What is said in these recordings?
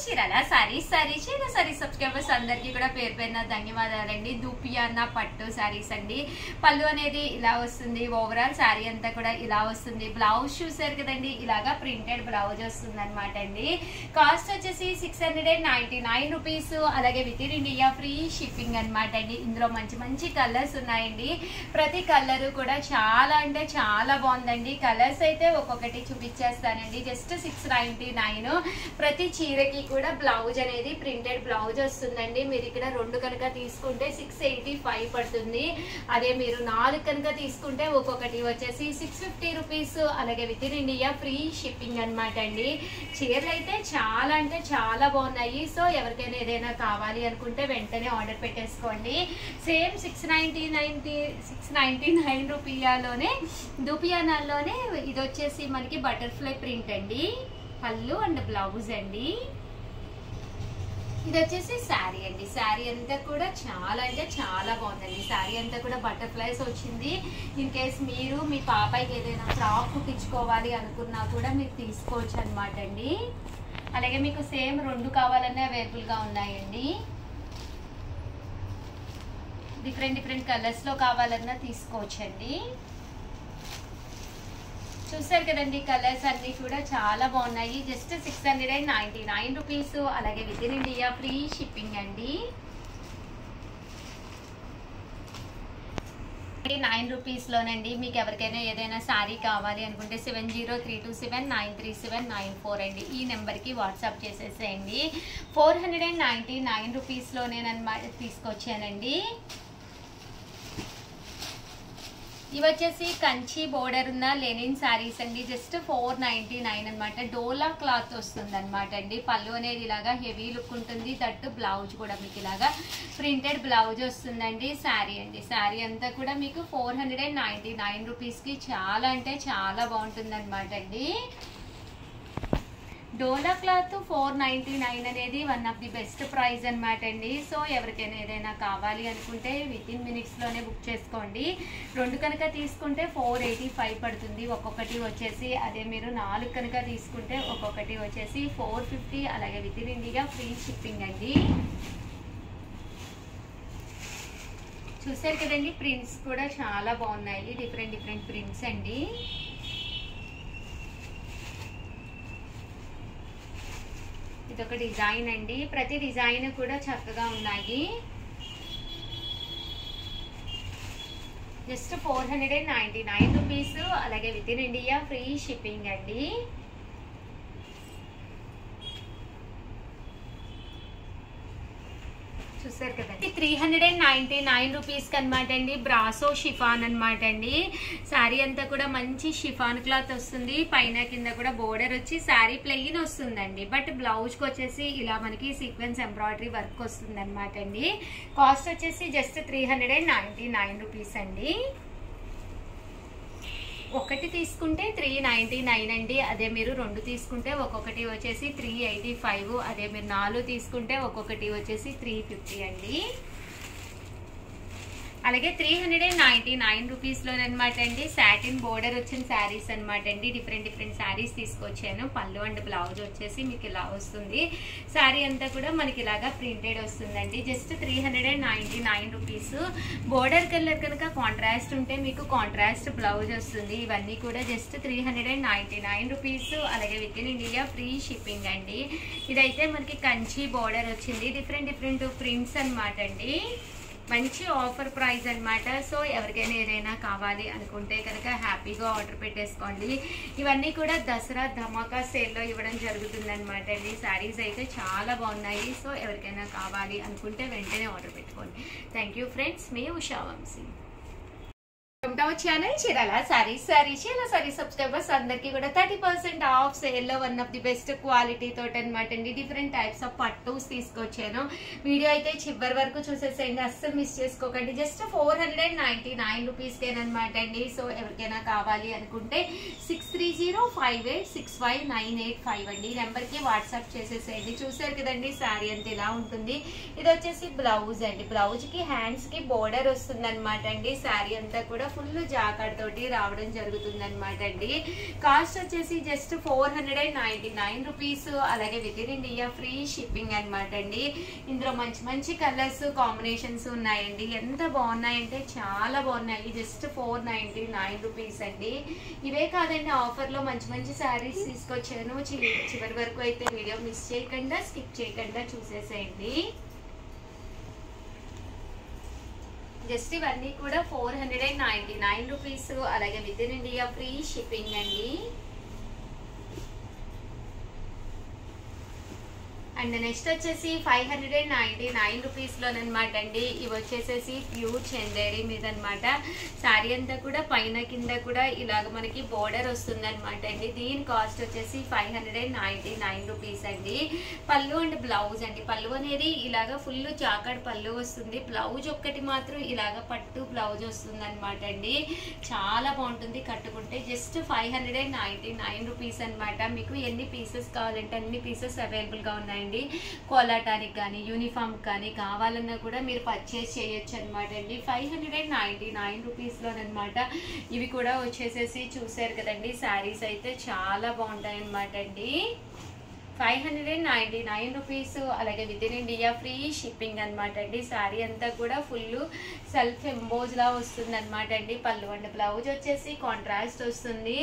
Chirala saree subscribers అందరికీ కూడా పేరు పేరున ధన్యవాదాలండి. దూపియానా పట్టు సారీస్ అండి. పళ్ళు అనేది ఇలా వస్తుంది, ఓవరాల్ సారీ అంతా కూడా ఇలా వస్తుంది. బ్లౌజ్ చూసారు కదండి, ఇలాగా ప్రింటెడ్ బ్లౌజ్ వస్తుంది అనమాట అండి. కాస్ట్ వచ్చేసి 699 రూపీస్. అలాగే within India free shipping అనమాట అండి. ఇందులో మంచి మంచి కలర్స్ ఉన్నాయండి. ప్రతి కలర్ కూడా చాలా అంటే చాలా బాగుందండి. కలర్స్ అయితే ఒక్కొక్కటి చూపించేస్తానండి. జస్ట్ 699. ప్రతి చీరకి కూడా బ్లౌజ్ అనేది ప్రింటెడ్ బ్లౌజ్ వస్తుందండి. మీరు ఇక్కడ 2 కనుక తీసుకుంటే 685 పడుతుంది. అదే మీరు 4 కనుక తీసుకుంటే ఒక్కొక్కటి వచ్చేసి 650 రూపీస్. అలాగే within India free shipping అనమాట అండి. చీరలు అయితే చాలా అంటే చాలా బాగున్నాయి. సో ఎవరికైనా ఏదైనా కావాలి అనుకుంటే వెంటనే ఆర్డర్ పెట్టేసుకోండి. సేమ్ 699 రూపాయలోనే దూపియానాల్లోనే ఇది వచ్చేసి మనకి బటర్ఫ్లై ప్రింట్ అండి. పళ్ళు అండ్ బ్లౌజ్ అండి. ఇది వచ్చేసి శారీ అండి. శారీ అంతా కూడా చాలా అంటే చాలా బాగుందండి. శారీ అంతా కూడా బటర్ఫ్లైస్ వచ్చింది. ఇన్ కేస్ మీరు మీ పాపకి ఏదైనా ఫ్రాక్ కుట్టించుకోవాలి అనుకున్నా కూడా మీరు తీసుకోవచ్చు అనమాట అండి. అలాగే మీకు సేమ్ 2 కావాలన్నా అవైలబుల్గా ఉన్నాయండి. డిఫరెంట్ కలర్స్ లో కావాలన్నా తీసుకోవచ్చండి. చూసారు కదండి, కలర్స్ అన్ని కూడా చాలా బాగున్నాయి. Just 699 rupees. అలాగే within India free shipping అండి. 9 రూపీస్ లోనండి. మీకు ఎవరికైనా ఏదైనా శారీ కావాలి అనుకుంటే 703279937994 అండి. ఈ నెంబర్కి వాట్సాప్ చేసేసేయండి. 499 రూపీస్ లోనేనమాట తీసుకొచ్చానండి. ఇవి వచ్చేసి కంచి బోర్డర్ ఉన్న లెనిన్ శారీస్ అండి. జస్ట్ 499 అనమాట. డోలా క్లాత్ వస్తుంది అనమాట అండి. పళ్ళు అనేది ఇలాగా హెవీ లుక్ ఉంటుంది. దట్టు బ్లౌజ్ కూడా మీకు ఇలాగా ప్రింటెడ్ బ్లౌజ్ వస్తుందండి. శారీ అండి. శారీ అంతా కూడా మీకు 499 రూపీస్కి చాలా అంటే చాలా బాగుంటుంది అనమాట అండి. డోలా క్లాత్ 499 అనేది one of the best price అనమాట అండి. సో ఎవరికైనా ఏదైనా కావాలి అనుకుంటే విత్ ఇన్ మినిట్స్లోనే బుక్ చేసుకోండి. 2 కనుక తీసుకుంటే 485 పడుతుంది ఒక్కొక్కటి వచ్చేసి. అదే మీరు 4 కనుక తీసుకుంటే ఒక్కొక్కటి వచ్చేసి 450. అలాగే within India free shipping అండి. చూసారు కదండి, ప్రింట్స్ కూడా చాలా బాగున్నాయి. డిఫరెంట్ ప్రింట్స్ అండి. ఇదొక డిజైన్ అండి. ప్రతి డిజైన్ కూడా చక్కగా ఉన్నాయి. Just 499 rupees. అలాగే within India free shipping అండి. చూసారు కదండి, 399 రూపీస్ అనమాట అండి. బ్రాసో షిఫాన్ అనమాట అండి. శారీ అంతా కూడా మంచి షిఫాన్ క్లాత్ వస్తుంది. పైన కింద కూడా బోర్డర్ వచ్చి శారీ ప్లెయిన్ వస్తుందండి. బట్ బ్లౌజ్ కి వచ్చేసి ఇలా మనకి సీక్వెన్స్ ఎంబ్రాయిడరీ వర్క్ వస్తుంది అనమాట అండి. కాస్ట్ వచ్చేసి జస్ట్ 399 రూపీస్ అండి. ఒకటి తీసుకుంటే 399 అండి. అదే మీరు 2 తీసుకుంటే ఒక్కొక్కటి వచ్చేసి 385. అదే మీరు 4 తీసుకుంటే ఒక్కొక్కటి వచ్చేసి 350 అండి. అలాగే 399 రూపీస్లోనమాట అండి. సాటిన్ బోర్డర్ వచ్చిన శారీస్ అనమాట అండి. డిఫరెంట్ శారీస్ తీసుకొచ్చాను. పళ్ళు అండ్ బ్లౌజ్ వచ్చేసి మీకు ఇలా వస్తుంది. శారీ అంతా కూడా మనకి ఇలాగా ప్రింటెడ్ వస్తుందండి. Just 399 rupees. బోర్డర్ కలర్ కనుక కాంట్రాస్ట్ ఉంటే మీకు కాంట్రాస్ట్ బ్లౌజ్ వస్తుంది. ఇవన్నీ కూడా జస్ట్ 399 రూపీస్. అలాగే within India free shipping అండి. ఇదైతే మనకి కంచి బోర్డర్ వచ్చింది. డిఫరెంట్ ప్రింట్స్ అనమాట అండి. మంచి ఆఫర్ ప్రైస్ అనమాట. సో ఎవరికైనా ఏదైనా కావాలి అనుకుంటే కనుక హ్యాపీగా ఆర్డర్ పెట్టేసుకోండి. ఇవన్నీ కూడా దసరా ధమాకా సేల్లో ఇవ్వడం జరుగుతుంది అనమాట అండి. శారీస్ అయితే చాలా బాగున్నాయి. సో ఎవరికైనా కావాలి అనుకుంటే వెంటనే ఆర్డర్ పెట్టుకోండి. థ్యాంక్ యూ ఫ్రెండ్స్, మీ ఉషా వంశీ. ఛానల్ చీరాల సారీ సబ్స్క్రైబర్స్ అందరికి కూడా 30% ఆఫ్ సేల్ లో one of the best quality తోటి అనమాట అండి. డిఫరెంట్ టైప్స్ ఆఫ్ పట్టూస్ తీసుకొచ్చాను. వీడియో అయితే చివరి వరకు చూసేసేయండి, అస్సలు మిస్ చేసుకోకండి. జస్ట్ 499 రూపీస్కేనమాట అండి. సో ఎవరికైనా కావాలి అనుకుంటే 6305865985 అండి. ఈ నెంబర్ కి వాట్సాప్ చేసేసేయండి. చూసారు కదండి, శారీ అంతా ఇలా ఉంటుంది. ఇది వచ్చేసి బ్లౌజ్ అండి. బ్లౌజ్ కి హ్యాండ్స్ కి బోర్డర్ వస్తుంది అనమాట అండి. శారీ అంతా కూడా ఫుల్ జాకార్డ్ తోటి రావడం జరుగుతుంది అనమాట అండి. కాస్ట్ వచ్చేసి జస్ట్ 499 రూపీస్. అలాగే within India free shipping అనమాట అండి. ఇందులో మంచి మంచి కలర్స్ కాంబినేషన్స్ ఉన్నాయండి. ఎంత బాగున్నాయంటే చాలా బాగున్నాయి. జస్ట్ 499 రూపీస్ అండి. ఇవే కాదండి, ఆఫర్ లో మంచి మంచి శారీస్ తీసుకొచ్చాను. చివరి వరకు అయితే వీడియో మిస్ చేయకుండా స్కిప్ చేయకుండా చూసేసేయండి. జస్ట్ ఇవన్నీ కూడా 499 రూపీస్. అలాగే within India free shipping అండి. అండ్ నెక్స్ట్ వచ్చేసి 599 రూపీస్ లోనమాట అండి. ఇవి వచ్చేసేసి ప్యూర్ చందేరి మీద అనమాట. శారీ అంతా కూడా పైన కింద కూడా ఇలాగ మనకి బోర్డర్ వస్తుంది అనమాట అండి. దీని కాస్ట్ వచ్చేసి 599 రూపీస్ అండి. పళ్ళు అండ్ బ్లౌజ్ అండి. పళ్ళు అనేది ఇలాగ ఫుల్ జాకార్డ్ పళ్ళు వస్తుంది. బ్లౌజ్ ఒక్కటి మాత్రం ఇలాగ పట్టు బ్లౌజ్ వస్తుంది అనమాట అండి. చాలా బాగుంటుంది కట్టుకుంటే. జస్ట్ 599 రూపీస్ అనమాట. మీకు ఎన్ని పీసెస్ కావాలంటే అన్ని పీసెస్ అవైలబుల్ గా ఉన్నాయండి. కోలాటానికి కానీ యూనిఫామ్ కానీ కావాలన్నా కూడా మీరు పర్చేస్ చేయొచ్చు అనమాట అండి. 599 రూపీస్ లోనమాట. ఇవి కూడా వచ్చేసేసి చూసారు కదండి, శారీస్ అయితే చాలా బాగుంటాయి అనమాట అండి. 599 రూపీస్. అలాగే within India free shipping అనమాట అండి. శారీ అంతా కూడా ఫుల్ సెల్ఫ్ ఎంబోజ్ లా వస్తుంది అనమాట అండి. పళ్ళు అండ్ బ్లౌజ్ వచ్చేసి కాంట్రాస్ట్ వస్తుంది.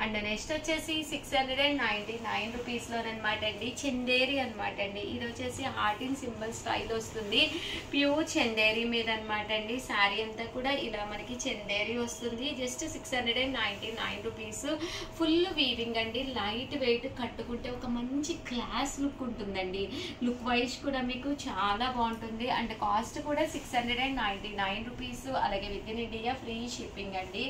అండ్ నెక్స్ట్ వచ్చేసి 699 రూపీస్ లోనమాట అండి. చందేరి అనమాట అండి. ఇది వచ్చేసి హార్ట్ ఇన్ సింబల్ స్టైల్ వస్తుంది. ప్యూర్ చందేరి మీద అనమాట అండి. శారీ అంతా కూడా ఇలా మనకి చందేరి వస్తుంది. Just 699 rupees. ఫుల్ వీవింగ్ అండి. లైట్ వెయిట్, కట్టుకుంటే ఒక మంచి క్లాస్ లుక్ ఉంటుందండి. లుక్ వైజ్ కూడా మీకు చాలా బాగుంటుంది. అండ్ కాస్ట్ కూడా 699 రూపీస్. అలాగే within India free shipping అండి.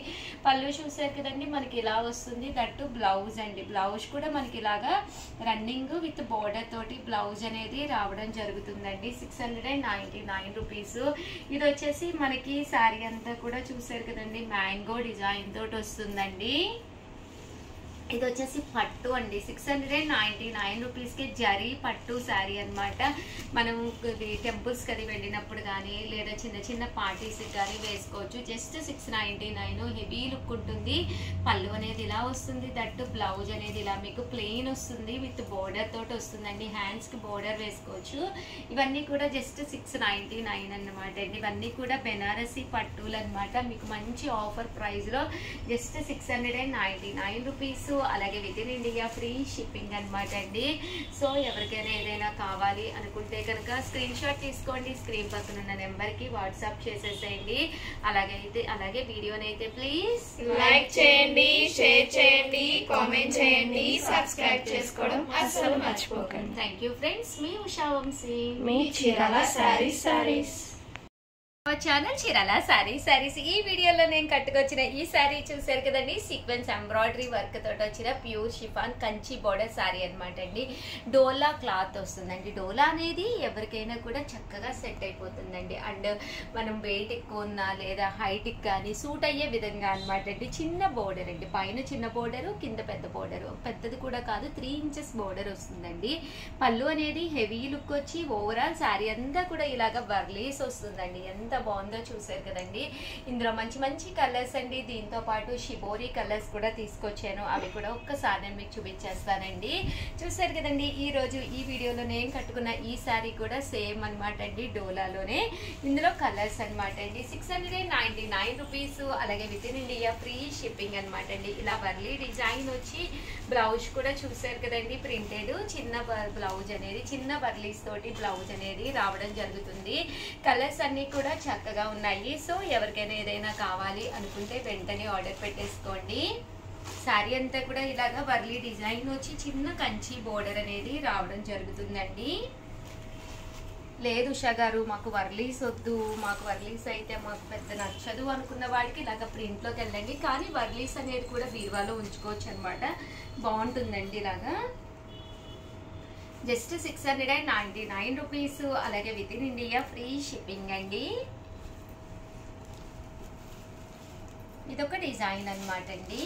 పళ్ళు చూసారు కదండి, మనకి ఇలా వస్తుంది. దట్టు బ్లౌజ్ అండి. బ్లౌజ్ కూడా మనకి ఇలాగా రన్నింగ్ విత్ బోర్డర్ తోటి బ్లౌజ్ అనేది రావడం జరుగుతుందండి. 699 రూపీస్. ఇది వచ్చేసి మనకి శారీ అంతా కూడా చూసారు కదండి, మ్యాంగో డిజైన్ తోటి వస్తుందండి. ఇది వచ్చేసి పట్టు అండి. 699 రూపీస్కి జరీ పట్టు శారీ అనమాట. మనం టెంపుల్స్ కది వెళ్ళినప్పుడు కానీ లేదా చిన్న చిన్న పార్టీస్కి కానీ వేసుకోవచ్చు. జస్ట్ 699. హెవీ లుక్ ఉంటుంది. పళ్ళు అనేది ఇలా వస్తుంది. దట్టు బ్లౌజ్ అనేది ఇలా మీకు ప్లెయిన్ వస్తుంది విత్ బోర్డర్ తోటి వస్తుందండి. హ్యాండ్స్కి బోర్డర్ వేసుకోవచ్చు. ఇవన్నీ కూడా జస్ట్ 699 అనమాట అండి. ఇవన్నీ కూడా బెనారసీ పట్టులు అనమాట. మీకు మంచి ఆఫర్ ప్రైస్లో జస్ట్ 699 రూపీస్. అలాగే within India free shipping అనమాట అండి. సో ఎవరికైనా ఏదైనా కావాలి అనుకుంటే కనుక స్క్రీన్ షాట్ తీసుకోండి. స్క్రీన్ పక్కన ఉన్న నెంబర్కి వాట్సాప్ చేసేసేయండి. అలాగే వీడియోని అయితే ప్లీజ్ లైక్ చేయండి, షేర్ చేయండి, కామెంట్ చేయండి, సబ్స్క్రైబ్ చేసుకోవడం అస్సలు మర్చిపోకండి. Thank you friends. మీ ఉషా వంశీ, మీ చీరాల సారీస్ ఛానల్ చీరాల సారీస్. ఈ వీడియోలో నేను కట్టుకొచ్చిన ఈ శారీ చూసారు కదండి, సీక్వెన్స్ ఎంబ్రాయిడరీ వర్క్ తోటి వచ్చిన pure chiffon Kanchi border sari అనమాట అండి. డోలా క్లాత్ వస్తుందండి. డోలా అనేది ఎవరికైనా కూడా చక్కగా సెట్ అయిపోతుందండి. అండ్ మనం వెయిట్ ఎక్కువ ఉన్నా లేదా హైట్కి కానీ సూట్ అయ్యే విధంగా అనమాట అండి. చిన్న బోర్డర్ అండి. పైన చిన్న బోర్డరు, కింద పెద్ద బోర్డరు. పెద్దది కూడా కాదు, 3 ఇంచెస్ బోర్డర్ వస్తుందండి. పళ్ళు అనేది హెవీ లుక్ వచ్చి ఓవరాల్ శారీ అంతా కూడా ఇలాగ వర్లీస్ వస్తుందండి. ఎంత బాగుందో చూసారు కదండి. ఇందులో మంచి మంచి కలర్స్ అండి. దీంతో పాటు షిబోరీ కలర్స్ కూడా తీసుకొచ్చాను. అవి కూడా ఒక్కసారి నేను మీకు చూపించేస్తానండి. చూసారు కదండి, ఈ రోజు ఈ వీడియోలో నేను కట్టుకున్న ఈ శారీ కూడా సేమ్ అనమాట అండి. డోలాలోనే ఇందులో కలర్స్ అనమాట అండి. 699 రూపీస్. అలాగే within India free shipping అనమాట అండి. ఇలా వర్లీ డిజైన్ వచ్చి బ్లౌజ్ కూడా చూసారు కదండి, ప్రింటెడ్ చిన్న బ్లౌజ్ అనేది, చిన్న వర్లీస్ తోటి బ్లౌజ్ అనేది రావడం జరుగుతుంది. కలర్స్ అన్ని కూడా చక్కగా ఉన్నాయి. సో ఎవరికైనా ఏదైనా కావాలి అనుకుంటే వెంటనే ఆర్డర్ పెట్టేసుకోండి. శారీ అంతా కూడా ఇలాగా వర్లీ డిజైన్ వచ్చి చిన్న కంచి బోర్డర్ అనేది రావడం జరుగుతుందండి. లేదు ఉషా గారు మాకు వర్లీస్ వద్దు, మాకు వర్లీస్ అయితే మాకు పెద్ద నచ్చదు అనుకున్న వాడికి ఇలాగ ప్రింట్లోకి వెళ్ళండి. కానీ వర్లీస్ అనేది కూడా బీరువాలో ఉంచుకోవచ్చు అనమాట. బాగుంటుందండి ఇలాగా. Just 699 rupees. అలాగే within India free shipping అండి. ఇదొక డిజైన్ అనమాట అండి.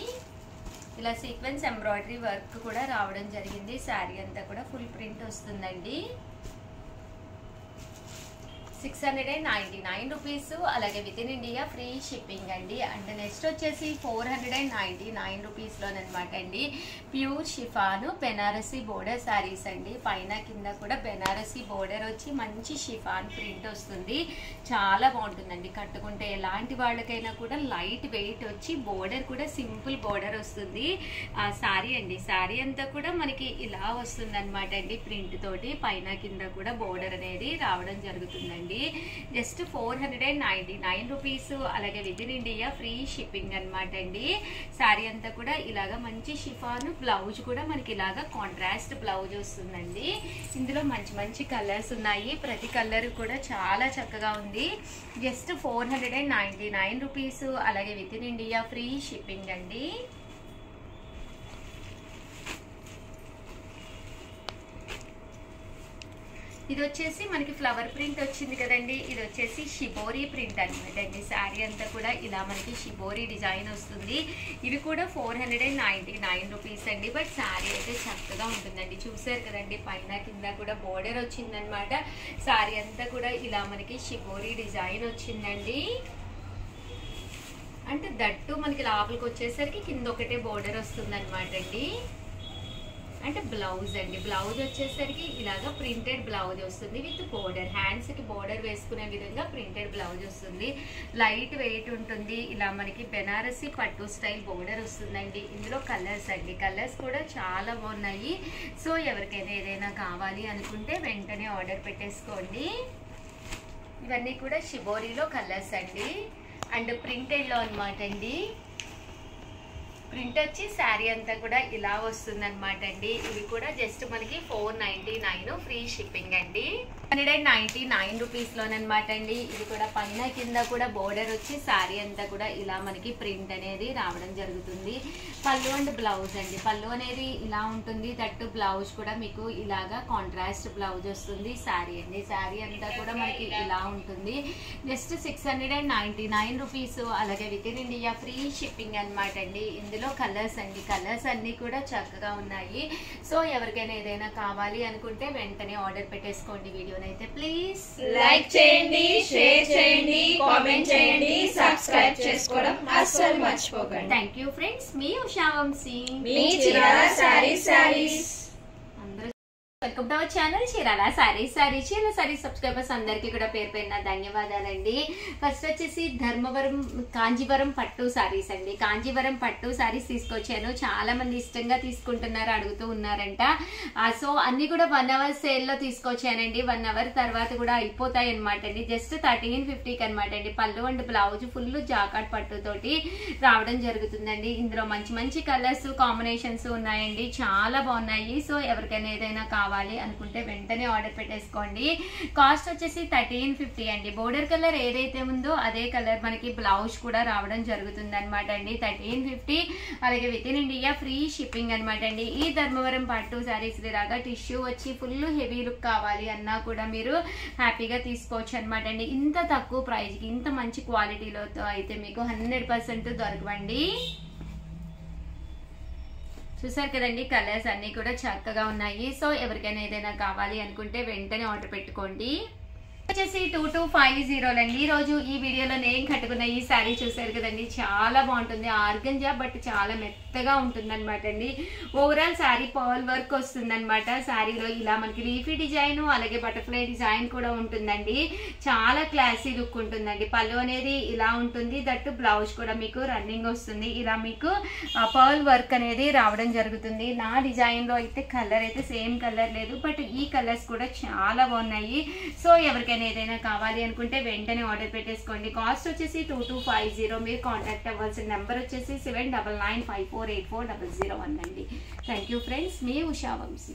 ఇలా సీక్వెన్స్ ఎంబ్రాయిడరీ వర్క్ కూడా రావడం జరిగింది. శారీ అంతా కూడా ఫుల్ ప్రింట్ వస్తుందండి. 699 రూపీస్. అలాగే within India free shipping అండి. అండ్ నెక్స్ట్ వచ్చేసి 499 రూపీస్లోనమాట అండి. Pure chiffon Banarasi border saris అండి. పైన కింద కూడా బెనారసీ బోర్డర్ వచ్చి మంచి షిఫాన్ ప్రింట్ వస్తుంది. చాలా బాగుంటుందండి కట్టుకుంటే. ఎలాంటి వాళ్ళకైనా కూడా లైట్ వెయిట్ వచ్చి బోర్డర్ కూడా సింపుల్ బోర్డర్ వస్తుంది. ఆ శారీ అండి, శారీ అంతా కూడా మనకి ఇలా వస్తుంది అనమాట అండి. ప్రింట్ తోటి పైన కింద కూడా బోర్డర్ అనేది రావడం జరుగుతుందండి. Just 499 rupees. అలాగే within India free shipping అనమాట అండి. శారీ అంతా కూడా ఇలాగా మంచి షిఫాన్, బ్లౌజ్ కూడా మనకి ఇలాగా కాంట్రాస్ట్ బ్లౌజ్ వస్తుందండి. ఇందులో మంచి మంచి కలర్స్ ఉన్నాయి. ప్రతి కలర్ కూడా చాలా చక్కగా ఉంది. Just 499 rupees. అలాగే within India free shipping అండి. ఇది వచ్చేసి మనకి ఫ్లవర్ ప్రింట్ వచ్చింది కదండి. ఇది వచ్చేసి షిబోరీ ప్రింట్ అనమాట అండి. శారీ అంతా కూడా ఇలా మనకి షిబోరీ డిజైన్ వస్తుంది. ఇవి కూడా 499 రూపీస్ అండి. బట్ శారీ అయితే చక్కగా ఉంటుందండి. చూసారు కదండి పైన కింద కూడా బోర్డర్ వచ్చిందనమాట. శారీ అంతా కూడా ఇలా మనకి షిబోరీ డిజైన్ వచ్చిందండి. అంటే దట్టు మనకి లోపలికి వచ్చేసరికి కింద ఒకటే బోర్డర్ వస్తుంది అనమాట అండి. అంటే బ్లౌజ్ అండి, బ్లౌజ్ వచ్చేసరికి ఇలాగా ప్రింటెడ్ బ్లౌజ్ వస్తుంది విత్ బోర్డర్. హ్యాండ్స్ కి బోర్డర్ వేసుకునే విధంగా ప్రింటెడ్ బ్లౌజ్ వస్తుంది. లైట్ వెయిట్ ఉంటుంది. ఇలా మనకి బెనారసీ పట్టు స్టైల్ బోర్డర్ వస్తుందండి. ఇందులో కలర్స్ అండి, కలర్స్ కూడా చాలా బాగున్నాయి. సో ఎవరికైనా ఏదైనా కావాలి అనుకుంటే వెంటనే ఆర్డర్ పెట్టేసుకోండి. ఇవన్నీ కూడా షిబోరీలో కలర్స్ అండి. అండ్ ప్రింటెడ్ లో అనమాట అండి. ప్రింట్ వచ్చి శారీ అంతా కూడా ఇలా వస్తుంది అనమాట అండి. ఇవి కూడా జస్ట్ మనకి 499 ఫ్రీ షిప్పింగ్ అండి. 199 రూపీస్లోనమాట అండి. ఇది కూడా పైన కింద కూడా బోర్డర్ వచ్చి శారీ అంతా కూడా ఇలా మనకి ప్రింట్ అనేది రావడం జరుగుతుంది. పళ్ళు అండ్ బ్లౌజ్ అండి. పళ్ళు అనేది ఇలా ఉంటుంది. దట్టు బ్లౌజ్ కూడా మీకు ఇలాగా కాంట్రాస్ట్ బ్లౌజ్ వస్తుంది. శారీ అండి, శారీ అంతా కూడా మనకి ఇలా ఉంటుంది. Just 699 rupees. అలాగే within India free shipping అనమాట అండి. ఇందులో కలర్స్ అండి, కలర్స్ అన్ని కూడా చక్కగా ఉన్నాయి. సో ఎవరికైనా ఏదైనా కావాలి అనుకుంటే వెంటనే ఆర్డర్ పెట్టేసుకోండి. వీడియోనైతే ప్లీజ్ లైక్ చేయండి, షేర్ చేయండి, కామెంట్ చేయండి, సబ్స్క్రైబ్ చేసుకోవడం అస్సలు మర్చిపోకండి. Thank you friends. మీ ఉషా వంశీ, మీ Chirala sarees. Welcome to our channel Chirala sarees. Chirala sarees subscribers అందరికీ కూడా పేరు పేరున ధన్యవాదాలండి. ఫస్ట్ వచ్చేసి ధర్మవరం కాంజీవరం పట్టు సారీస్ అండి. కాంజీవరం పట్టు సారీస్ తీసుకొచ్చాను. చాలా మంది ఇష్టంగా తీసుకుంటున్నారు, అడుగుతూ ఉన్నారంట. సో అన్ని కూడా 1 అవర్ సేల్ లో తీసుకొచ్చానండి. 1 అవర్ తర్వాత కూడా అయిపోతాయి అనమాట అండి. జస్ట్ 1350కి అనమాట అండి. పళ్ళు అండ్ బ్లౌజ్ ఫుల్ జాకాట్ పట్టు తోటి రావడం జరుగుతుందండి. ఇందులో మంచి మంచి కలర్స్ కాంబినేషన్స్ ఉన్నాయండి, చాలా బాగున్నాయి. సో ఎవరికైనా ఏదైనా కావాలి అనుకుంటే వెంటనే ఆర్డర్ పెట్టేసుకోండి. కాస్ట్ వచ్చేసి 1350 అండి. బోర్డర్ కలర్ ఏదైతే ఉందో అదే కలర్ మనకి బ్లౌజ్ కూడా రావడం జరుగుతుంది అనమాట అండి. 1350. అలాగే within India free shipping అనమాట అండి. ఈ ధర్మవరం పట్టు సారీస్ లాగా టిష్యూ వచ్చి ఫుల్ హెవీ లుక్ కావాలి అన్నా కూడా మీరు హ్యాపీగా తీసుకోవచ్చు అనమాట అండి. ఇంత తక్కువ ప్రైస్ కి ఇంత మంచి క్వాలిటీలో అయితే మీకు 100% దొరకవండి. చూసారు కదండి కలర్స్ అన్ని కూడా చక్కగా ఉన్నాయి. సో ఎవరికైనా ఏదైనా కావాలి అనుకుంటే వెంటనే ఆర్డర్ పెట్టుకోండి. వచ్చేసి 2250 అండి. ఈ రోజు ఈ వీడియోలో నేను కట్టుకున్న ఈ శారీ చూసారు కదండి, చాలా బాగుంటుంది. ఆర్గంజా బట్ చాలా మెత్తగా ఉంటుంది అనమాట అండి. ఓవరాల్ శారీ పర్ల్ వర్క్ వస్తుంది అనమాట. శారీలో ఇలా మనకి లీఫీ డిజైన్ అలాగే బటర్ఫ్లై డిజైన్ కూడా ఉంటుందండి. చాలా క్లాసీ లుక్ ఉంటుందండి. పళ్ళు అనేది ఇలా ఉంటుంది. దట్టు బ్లౌజ్ కూడా మీకు రన్నింగ్ వస్తుంది. ఇలా మీకు పర్ల్ వర్క్ అనేది రావడం జరుగుతుంది. నా డిజైన్ లో అయితే కలర్ అయితే సేమ్ కలర్ లేదు, బట్ ఈ కలర్స్ కూడా చాలా బాగున్నాయి. సో ఎవరికైనా ఏదైనా కావాలి అనుకుంటే వెంటనే ఆర్డర్ పెట్టేసుకోండి. కాస్ట్ వచ్చేసి 2250. మీరు కాంటాక్ట్ అవ్వాల్సిన నెంబర్ వచ్చేసి 7995484001 అండి. Thank you friends. మీ ఉషా వంశీ.